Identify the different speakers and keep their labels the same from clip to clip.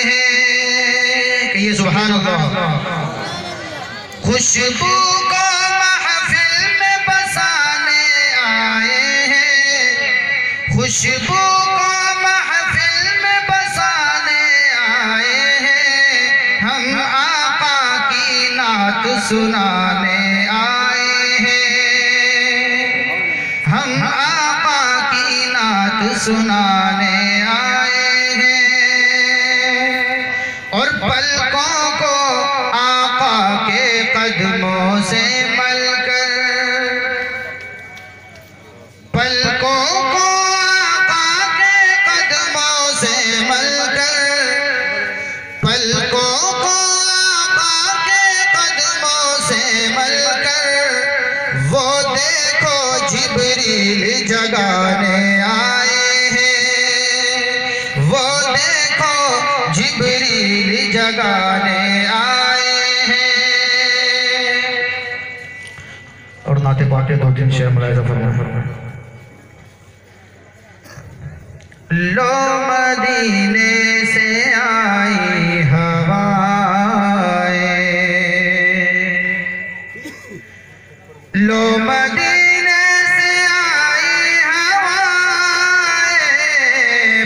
Speaker 1: हैं। कहिए सुभान अल्लाह। खुशबू को महफिल में बसाने आए हैं, खुशबू को महफिल में बसाने आए हैं, हम आका की नात सुनाने आए हैं, हम आका की नात सुनाने आए हैं। और पलकों को आका के कदमों से मलकर, पलकों को आका के कदमों से मलकर, पलकों को आका के कदमों से मलकर, वो देखो जिब्रील जगाने आए हैं, वो देखो जिब्रील जगाने आए हैं। और नाते पाके दो तीन शेर मुलाहिजा फरमाएं। लो मदीने से आई हवाएं, लो मदीने से आई हवाएं,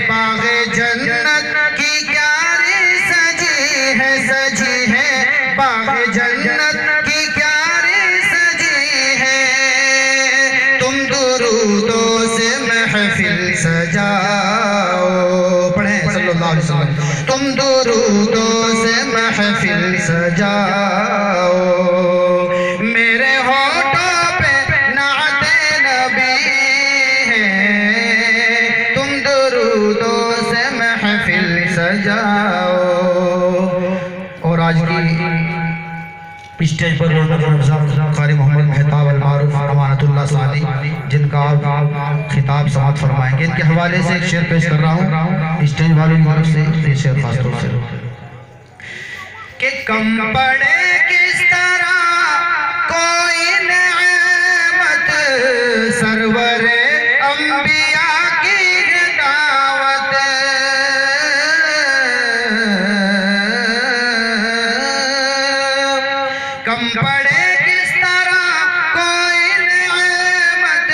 Speaker 1: बाग़े जन्नत की क्यारी सजी है, बाग़े जन्नत की क्यारी सजी है। तुम दुरूदों से महफिल सजाओ, पढ़े सल्लल्लाहु अलैहि वसल्लम। तुम दुरूदों से महफिल सजाओ, मेरे होठों पे नाते नबी है, तुम दुरूदों से महफिल सजाओ। और आज की स्टेज पर क़ारी मोहम्मद मेहताब अल मारूफ अमानतुल्लाह सादी, जिनका आप खिताब समाअत फरमाएंगे, इनके हवाले से एक शेर पेश कर रहा हूँ स्टेज वालों की तरफ से। ये शेर खास तौर से कि कम पड़े किस तरह कोई नेमत, सरवरे अंबिया की दावत, कम पड़े किस तरह कोई नेमत,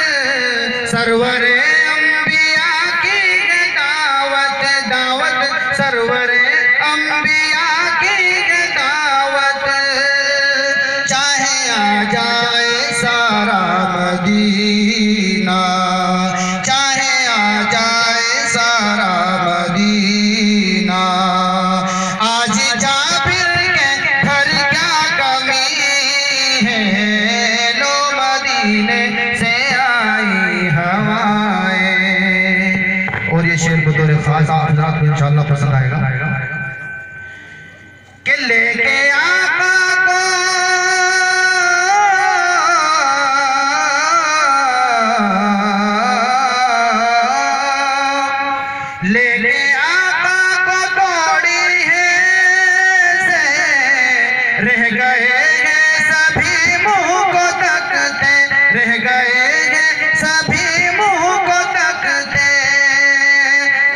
Speaker 1: सरवरे अंबिया की दावत, दावत सरवरे अंबिया की दावत। चाहे आ जाए सारा मदीना, चाहे आ जाए सारा मदीना, आज जाबिर के घर क्या कमी है, लो मदीने से आई हवाएं। और ये शेर बतौर खास आप हज़रात को इंशाअल्लाह पसंद आएगा कि लेके आका को लेके आका को तोड़ी है से, रह गए हैं सभी मुंह को तकते, रह गए हैं सभी मुंह को तकते,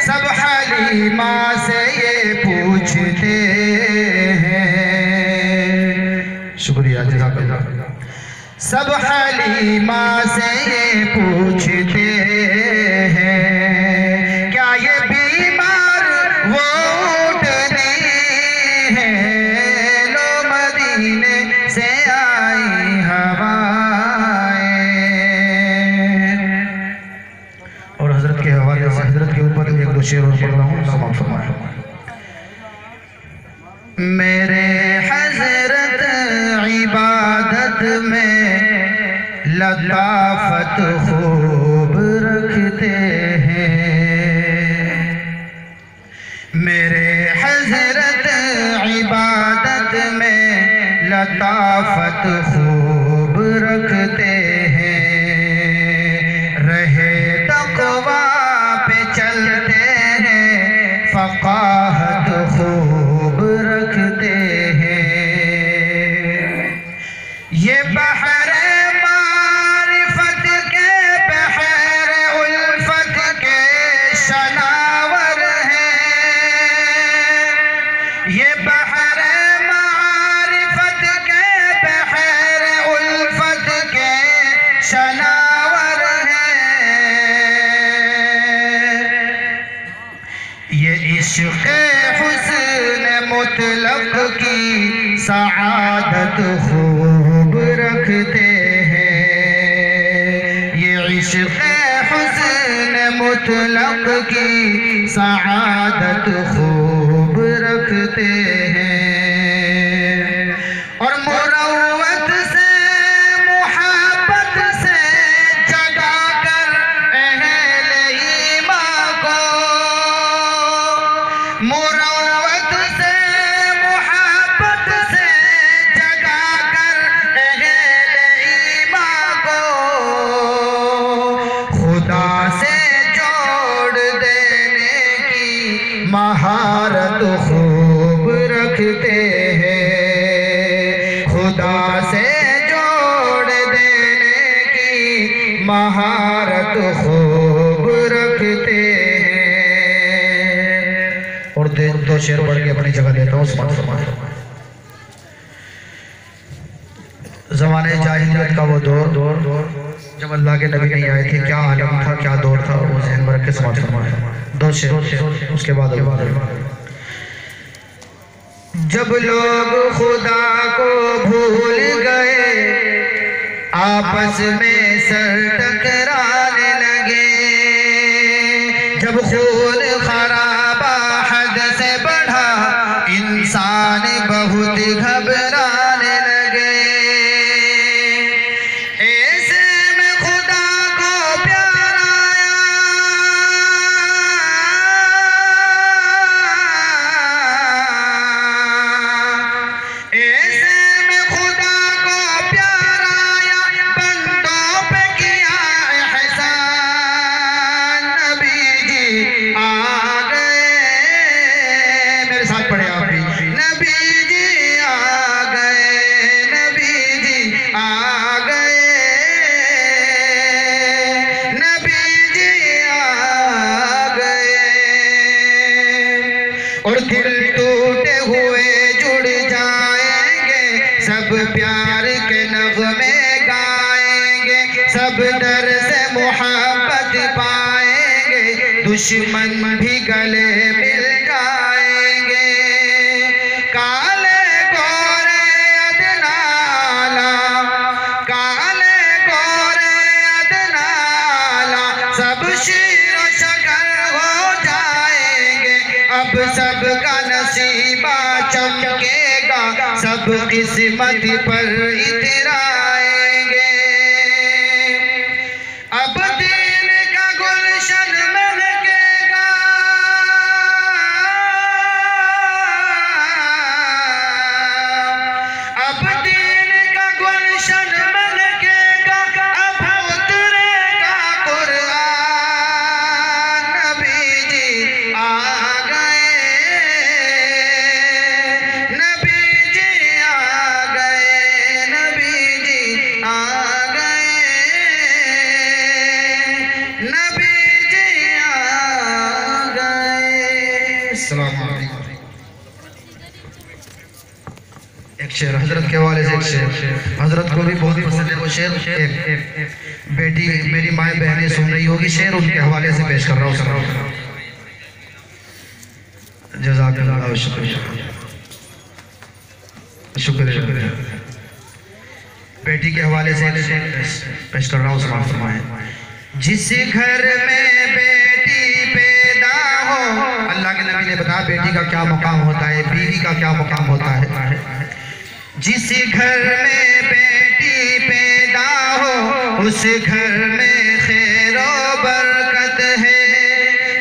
Speaker 1: सब हलीमा से ये पूछते हैं। शुक्रिया जज़ाकल्लाह। सब हलीमा से ये पूछते हैं, क्या ये बीमार वो उठनी है, लो मदीने से आई हवाएं। और हजरत के हवाले से हजरत के ऊपर एक दो शेर और पढ़ रहा हूँ, समाप्त फरमाएं। मेरे हजरत इबादत में लताफत खूब रखते हैं, मेरे हजरत इबादत में लताफत खूब रखते हैं, रहे तक़वा पे चलते हैं, फ़क़ाहत खूब रखते हैं। ये बहरे मारिफत के बहरे उल्फत के शनावर हैं, हुस्न मुतलक की सआदत खूब रखते हैं। ये इश्क़ हुस्न मुतलक की सआदत खूब रखते हैं। और मुरव्वत से मुहब्बत से जगा कर अहले ईमान को, मुरव्वत से मुहब्बत से जगा कर अहले ईमान को खुदा से जोड़ देने की महारत खूब रखते हैं। खुदा से जोड़ देने की महारत खूब रखते हैं। और दो शेर पढ़ के अपनी जगह देता हूँ। ज़माने जाहिलियत का वो दौर जब अल्लाह के नबी नहीं आए थे, क्या आलम था, क्या दौर था, वो ज़हन में रख के समाप्त फरमाया। दो शेर उसके बाद जब लोग खुदा को भूल गए, आपस में सर टकराने लगे। जब खून खराबा हद से बढ़ा, इंसान बहुत घबराने लगे। ऐसे में खुदा को प्यार आया, ऐसे में खुदा को प्यार आया, बंदों पे किया एहसान। नबी जी आ गए, मेरे साथ पढ़े आप भी। नबी जी आ गए, नबी जी आ गए, नबी जी आ गए। और दिल टूटे हुए जुड़ जाएंगे, सब प्यार के नगमे गाएंगे, सब दर से मोहब्बत पाएंगे, दुश्मन भी गले मिल जाएंगे। काले गोरे अदनाला, काले गोरे अदनाला, सब शीरो शकर हो जाएंगे। अब सबका नसीबा चमकेगा, सब किस्मत पर इतराएंगे। अब दीन का गुलशन महकेगा, अब दीन का गुलशन महकेगा, अब उतरेगा कुरान। नबी जी आ गए, नबी जी आ गए, नबी जी आ गए, नबी जी आ गए। अस्सलाम वालेकुम। एक शेर हजरत के हवाले से, एक शेर हजरत को भी बहुत पसंद है वो शेर। बेटी मेरी माए बहनें सुन रही होगी, शेर उनके हवाले से पेश कर रहा हूँ। जज़ाकल्लाह, शुक्रिया शुक्रिया। बेटी के हवाले से पेश कर रहा हूँ। समाप्त फरमाएं। जिस घर में बेटी पैदा हो, अल्लाह के नबी ने बताया बेटी का क्या मकाम होता है, बीवी का क्या मकाम होता है। जिस घर में बेटी पैदा हो, उस घर में खैरो बरकत है।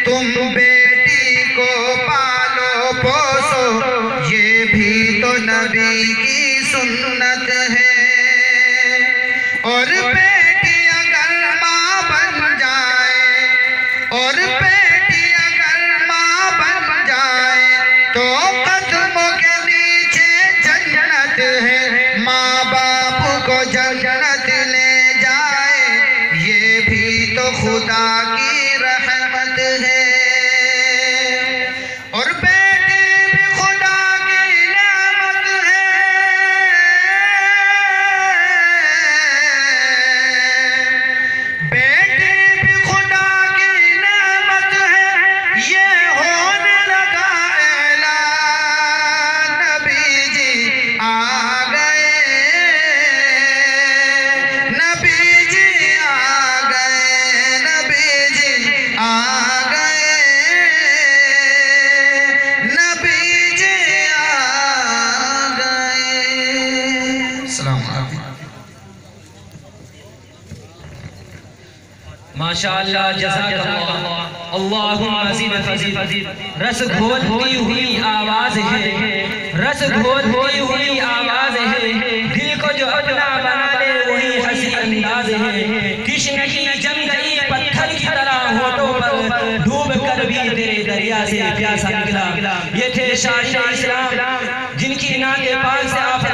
Speaker 1: तुम बेटी को पालो पोसो, ये भी तो नबी की सुन्नत है। और बेटी अगर माँ बन जाए, और बेटी अगर माँ बन जाए, तो कदमों के नीचे जन्नत है। माँ बाप को जन्नत ले जाए, ये भी तो खुदा की रहमत है। और बेटी भी खुदा की नेमत है। बेटी भी खुदा की नेमत है। ये होने लगा
Speaker 2: माशाअल्लाह, जज़ाकल्लाह, अल्लाहुम्मा ज़िद। रस घोलती हुई आवाज है, रस घोलती हुई आवाज है, दिल को जो अपना बना ले वही हंसी अंदाज है। कृष्ण की जम गई पत्थर की तरह होठों पर, डूब कर भी तेरे दरिया से प्यासा निकला। ये थे शायर इस्लाम जिनकी नाते पाक से आप